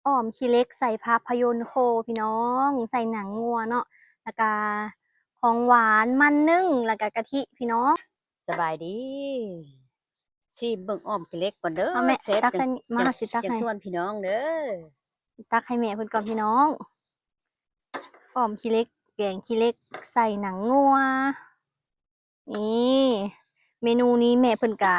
อ้อมขี้เหล็กใส่ภาพยนตร์โคพี่น้องใส่หนังงัวเนาะแล้วก็ของหวานมันนึ่งแล้วก็กะทิพี่น้องสบายดีที่เบิ่งอ้อมขี้เหล็กก่อนเด้อมาแม่เซฟจังตักให้มาจังหาสิตักจังให้ชวนพี่น้องเด้อตักให้แม่เพิ่นก่อนพี่น้องอ้อมขี้เหล็กแกงขี้เหล็กใส่หนังงัวนี่เมนูนี้แม่เพิ่นกะ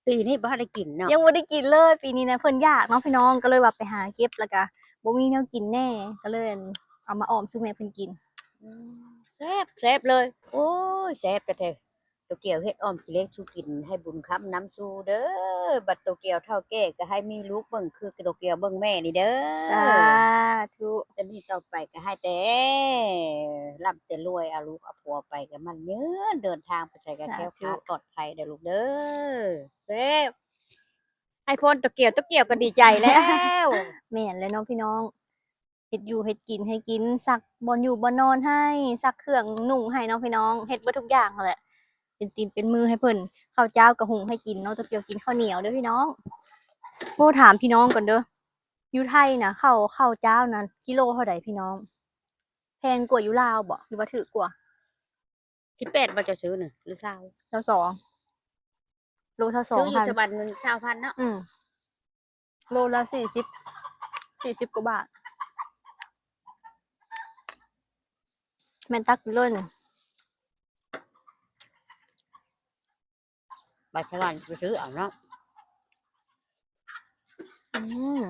ปีนี้บ่ได้กินเนาะยังบ่ได้กินเลยปีนี้นะเพิ่นอยากเนาะพี่น้องก็เลยว่าไปหาเก็บแล้วก็บ่มีแนวกินแน่ก็เลยเอามาอ้อมสู่แม่เพิ่นกินอืมแซ่บเลยโอ้ยแซ่บแต่แท้ตัวเกี่ยวเฮ็ดอ้อมขี้เหล็กชูกินให้บุญคำน้ำชูเด้อบัดตัวเกี่ยวเฒ่าแก่ก็ให้มีลูกเบิ่งคือตัวเกี่ยวเบิ่งแม่นี่เด้สาอธุแต่นี้ต่อไปก็ให้แต่ร่ำแต่รวยเอาลูกเอาผัวไปก็มันยืนเดินทางไปไสก็สาแคล้วคธุลาดปลอดภัยเด้อลูกเด้อแซ่บ ให้พ้นตัวเกี่ยวก็ดีใจแล้ว แม่นเลยเนาะพี่น้องเฮ็ดอยู่เฮ็ดกินให้กินซักบ่อยู่บ่นอนให้ซักเครื่องนุ่งให้เนาะพี่น้องเฮ็ดเบิดทุกอย่างนั่นแหละเป็นตีนเป็นมือให้เพิ่นข้าวเจ้าก็หุงให้กินเนาะจะเกี่ยวกินข้าวเหนียวเด้อพี่น้องโทรถามพี่น้องก่อนเด้ออยู่ไทยน่ะข้าวเจ้านั้นกิโลเท่าใดพี่น้องแพงกว่าอยู่ลาวบ่หรือว่าถูกกว่า18บ่จะซื้อน่ะหรือ20เท่าสองโลเท่าซื้ออยู่2,000สะบัดนึง20,000เนาะโลละ40กว่าบาทแม่นตักกิโลหนึ่ง บัดสะบัดไปซื้อเอาเนาะอืม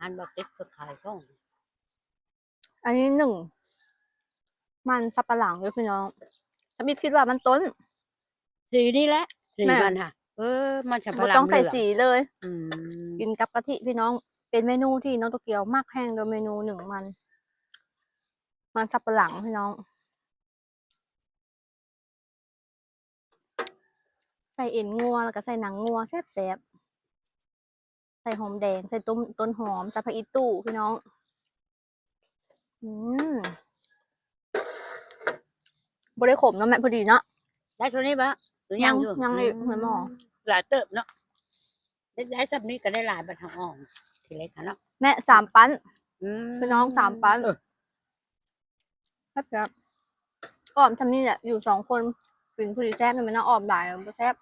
อันบ่ติดก็ขายส่งอันนี้หนึ่งมันสับปะหลังด้วยพี่น้องถ้าพี่คิดว่ามันต้นสีนี่แหละสีแม่มันค่ะมันสับปะบ่หลัต้องใส่งเหลืองสีเลยอืมกินกับกะทิพี่น้องเป็นเมนูที่น้องโตเกียวมักแห้งโดยเมนูหนึ่งมันสับปะหลังพี่น้องใส่เอ็นงัวแล้วก็ใส่หนังงัวแซ่บๆใส่หอมแดงใส่ต้นหอมใส่ผักอีตู่พี่น้องอืมบ่ได้ขมเนาะแม่พอดีเนาะได้เท่านี้บ่หรือยังอยู่ยังอีกเหมือนหม้อหลายเติบเนาะได้ซับนี้ก็ได้หลายบัดทางอ้อมทีเล็กค่ะเนาะแม่3ปั้นอืพี่น้อง3ปั้นแซ่บๆอ้อมทำนี่แหละอยู่2คนกินพอดีแซ่บแม่นอ้อมหลายบ่แซ่บ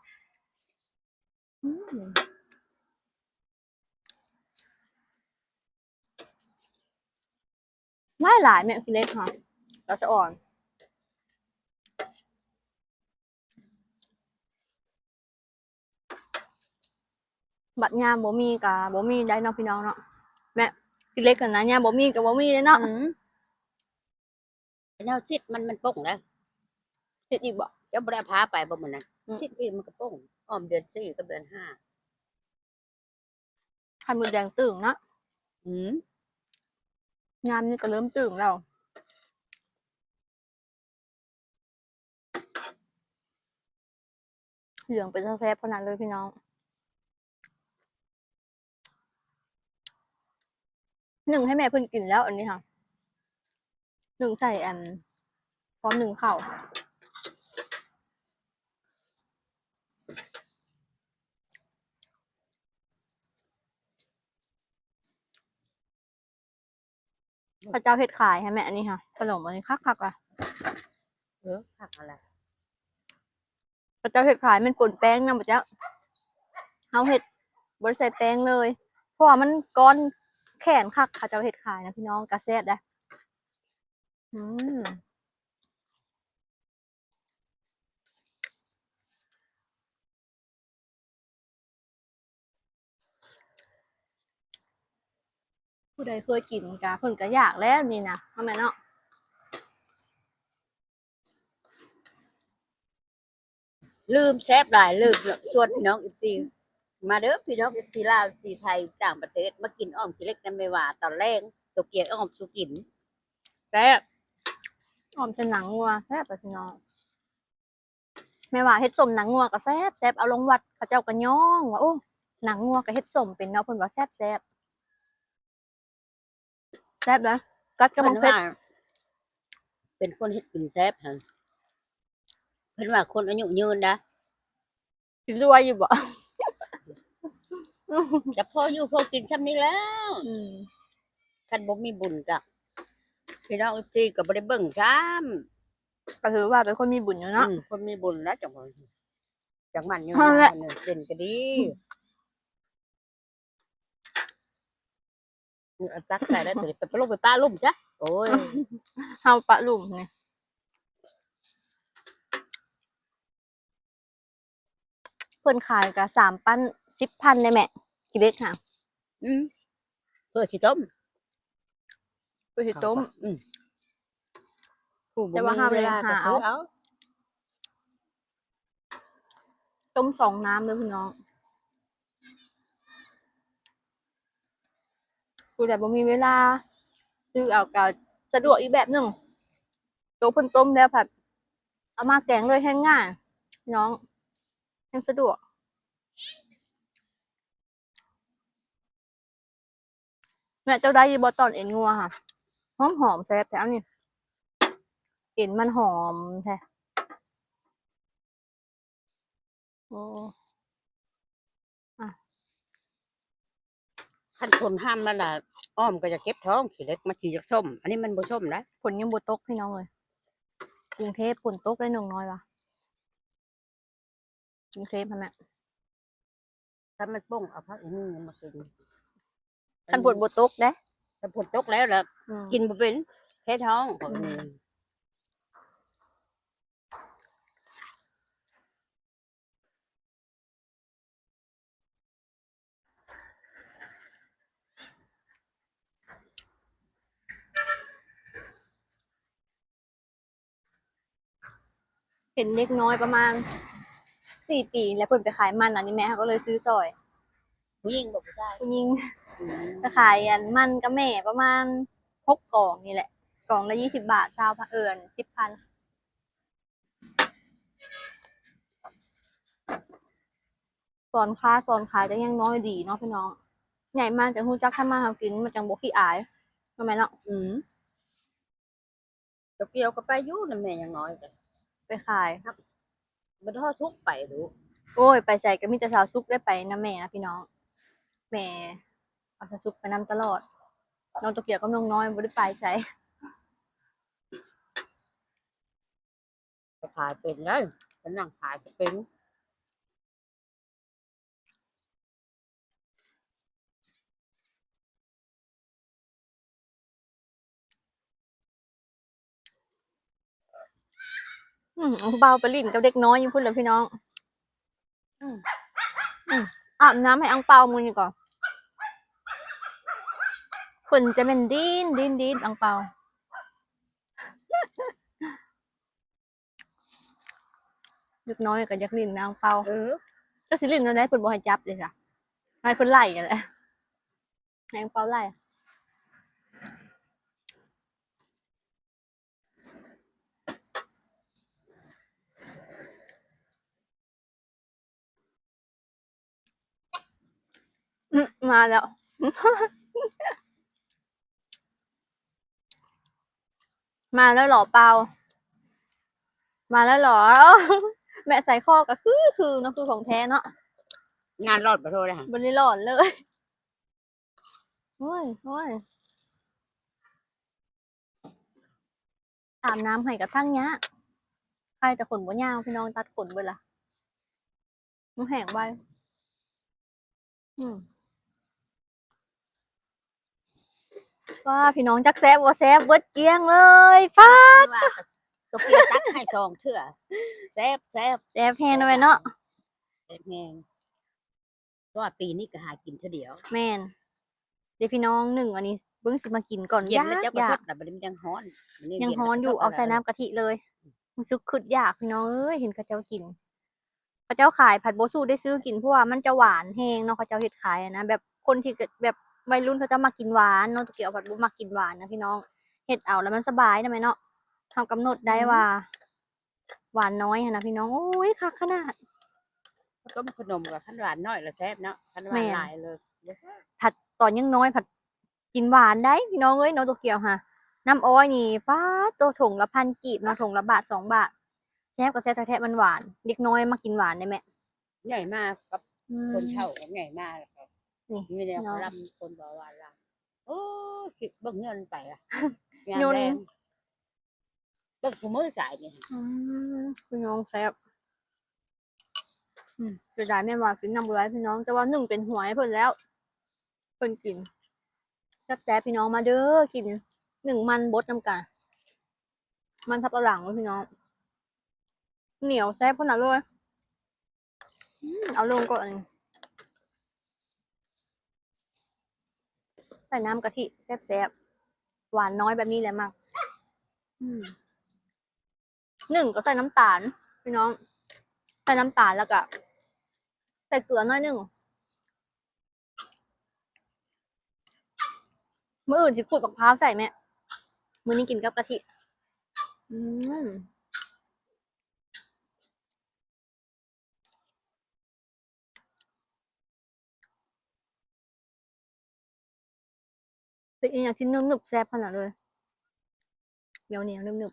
อืม ไม่หลายแม่คือเล็กค่ะเราจะอ่อนบัดยามบ่มีกับบ่มีได้เนาะพี่น้องเนาะแม่คือเล็กกันนะยามบ่มีกับบ่มีเลยเนาะแนวชิดมันป่งแล้วเฮ็ดอีกบ่เจ้าบ่ได้พาไปบ่มื้อนั้นชิดอีกมันก็ป่งอ้อมเดือน4กับเดือน5ไข่มดแดงตึงเนาะอืมยามนี้ก็เริ่มตึงแล้วเหลืองเป็นแซ่บๆขนาดเลยพี่น้องนึ่งให้แม่เพิ่นกินแล้วอันนี้ค่ะนึ่งใส่อันพร้อมนึ่งข้าวพระเจ้าเฮ็ดขายให้แม่อันนี้ค่ะขนมอันนี้คักๆอ่ะผักอะไร พระเจ้าเฮ็ดขายมันป่นแป้งนำพระเจ้าเฮาเฮ็ดบ่ได้ใส่แป้งเลยเพราะว่ามันก้อนแขนคักเขาเจ้าเฮ็ดขายนะพี่น้องก็แซ่บเด้ออืมผู้ใดเคยกินกะเพิ่นก็อยากแล้วนี่นะว่าแม่นเนาะลืมแซ่บหลายลืมชวนพี่น้องอีกทีมาเด้อพี่น้องอีกทีลาวทีไทยต่างประเทศมากินอ้อมขี้เหล็กกันไม่ว่าตอนแรกตัวเกียกอ้อมสุกินแซ่บออมจะหนังงัวแซ่บอะพี่น้องแม่ว่าเฮ็ดส้มหนังงัวก็แซ่บแซ่บเอาลงวัดเขาเจ้าก็ย่องว่าโอ้หนังงัวก็เฮ็ดส้มเป็นเนาะเพิ่นว่าแซ่บแซ่บแซ่บนะกัดกับเพิ่นมังเพชว่าร เป็นคนเฮ็ดกินแซ่บหั่นเพิ่นว่าคนอายุยืนนะสิรวยอยู่บ่ แต่พออยู่พอกินซ้ำนี้แล้ว อืม คันบ่มีบุญก็พี่น้องที่ก็บ่ได้เบิ่งซ้ ก็ถือว่าเป็นคนมีบุญอยู่ ำ เนาะ คนมีบุญแล้วจังว่าจังมันอยู่ เอา นะ ละ เนี่ยเป็นก็ดีเอาตักใส่ได้ตัวนี้ไปลงไปป้าลุ่มจ้ะโอ้ย เฮาปะลุ่มนี่เพิ่นขายก็3 ปั้น 10,000ได้แม่กี่เล็กค่ะ อืมเพื่อสิต้ม เพื่อสิต้ม อืม แต่ว่าห้าม เวลา เลยหา ก็ซื้อ เอา เอา ต้ม2 น้ำเลยพี่น้องกูแต่บ่มีเวลาซื้อเอาก็สะดวกอีกแบบหนึงโตเพิ่นต้มแล้วผัดเอามาแกงเลยแห้งง่ายพี่น้องแห้งสะดวกแม่เจ้าได้ยีบ่ตอนเอ็นงัวค่ะหอมแซ่บแท้นี่เอ็นมันหอมแท้โอ้ คันคนห้ามแล้วล่ะอ้อมก็จะเก็บท้องขี้เล็กมาขี้จะส้มอันนี้มันบ่ส้มนะ ฝนยังบ่ตกพี่น้องเลยกรุงเทพฝนตกได้หนึ่งน้อยว่ะกรุงเทพฯแม่ ถ้ามันป้งเอาพักอีกนึงมากิน คันฝนบ่ตกเด้ ถ้าฝนตกแล้วล่ะ อืม กินบ่เป็นแพ้ท้องของ เห็นเล็กน้อยประมาณ4 ปีแล้วเพิ่นไปขายมันอันนี้แม่เขาก็เลยซื้อซอย ผู้หญิงบอกไม่ได้ ผู้หญิง อืม จะขายอันมันกับแม่ประมาณ6 กล่องนี่แหละกล่องละ20 บาท20พัน10,000สอนค้าสอนขายจะยังน้อยดีเนาะพี่น้องใหญ่มากจะฮู้จักทำมาหากินมันจังบ่ขี้อายทำไมเนาะ อืมเกี่ยวกับไปอยู่นั่นแม่ยังน้อยกัน ไปขาย มันทอดทุกไปดู โอ้ยไปใส่ก็มีแต่สาวซุกได้ไปนะแม่นะพี่น้องแม่เอาสาวซุกไปนำตลอดน้องตะเกียบกับน้องน้อยบ่ได้ไปใส่ ก็ขายเป็นเลยฉันนั่งขายก็เป็น อังเปาไปลิ้นกับเด็กน้อยอยู่พุ่นเลยพี่น้องอืมอาบน้ำให้อังเปามือนี่ก่อนฝนจะเป็นดินอังเปาเด็กน้อยก็อยากลิ้นนะอังเปาก็สิลิ้นตอนไหนเพิ่นบ่ให้จับเลยจ้ะให้เพิ่นไล่กันแหละให้อังเปาไล่มาแล้ว มาแล้วเหรอเปามาแล้วเหรอ แม่ใส่ข้อก็คือน้ำคือของแท้เนาะ งานรอดมาโทษเลยค่ะ บริหลอนเลยโอ้ยอาบน้ำให้กระทั่งเนี้ยใครแต่ขนบ่ยาวพี่น้องตัดขนเบิดล่ะมันแห้งไว้ว่าพี่น้องจักแซบบ่แซบเบิดเกลี้ยงเลยป้า ตัวเกียวตักให้ซองเถื่อแซ่บ แซบแห้งเลยเนาะ แซ่บแห้งเพราะว่าปีนี้ก็หากินเท่าเดียว แม่นเดี๋ยวพี่น้องหนึ่งอันนี้เบิ่งสิมากินก่อน เย็นแล้วจะ อ ประ ยา ช ก ดแต่บัดนี้มันยังฮ้อน ยังฮ้อนอยู่เอาใส่น้ำกะทิเลยรู้สึกขึ้นอยากพี่น้องเอ้ยเห็นเขาเจ้ากินเขาเจ้าขายผัดโบสู้ได้ซื้อกินเพราะว่ามันจะหวานแห้งเนาะเขาเจ้าเฮ็ดขายอะนะแบบคนที่แบบวัยรุ่นเขาจะมากินหวานเนาะตะเกียวผัดบ่มักกินหวานนะพี่น้องเฮ็ดเอาแล้วมันสบายนะแม่เนาะเฮากำหนดได้ว่า หวานน้อยหั้นนะพี่น้องโอ้ยคักขนาด ต้มขนมกับขั้นหวานน้อยละแซ่บเนาะขั้นหวานหลายเลย ผัดตอนยังน้อยผัดกินหวานได้พี่น้องเอ้ยเนาะตะเกียวค่ะน้ำอ้อยนี่ป๊าดตัวถุงละ1,000 กีบเนาะถุงละบาท2 บาทแซ่บก็แซ่บแท้ๆมันหวานเด็กน้อยมากินหวานได้แม่ ใหญ่มากกับคนเฒ่าใหญ่มาก นี่ มีแต่ เนาะ ลำคนบอกว่าลำโอ้สิเบิ่งเงินไปล่ะ โยน แรงเบิ่งกูมือสายนี่ พี่น้องแซ่บจะได้แม่นว่ากินน้ำเบื่อพี่น้องแต่ว่าหนึ่งเป็นหัวให้เพิ่นแล้วเพิ่นกินแซ่บๆพี่น้องมาเด้อกินหนึ่งมันบดน้ำกันมันทับเอาหลังไว้พี่น้องเหนียวแซ่บขนาดเลยเอาลงก่อนใส่น้ำกะทิแซ่บๆหวานน้อยแบบนี้แหละมั้งหนึ่งก็ใส่น้ำตาลพี่น้องใส่น้ำตาลแล้วก็ใส่เกลือหน่อยหนึ่งมื้ออื่นสิขูดมะพร้าวใส่ไหมมื้อนี้กินกับกะทิอืมเป็นอีกอย่างที่นุ่มๆแซ่บขนาดเลยเหนียวเหนียวนุ่ม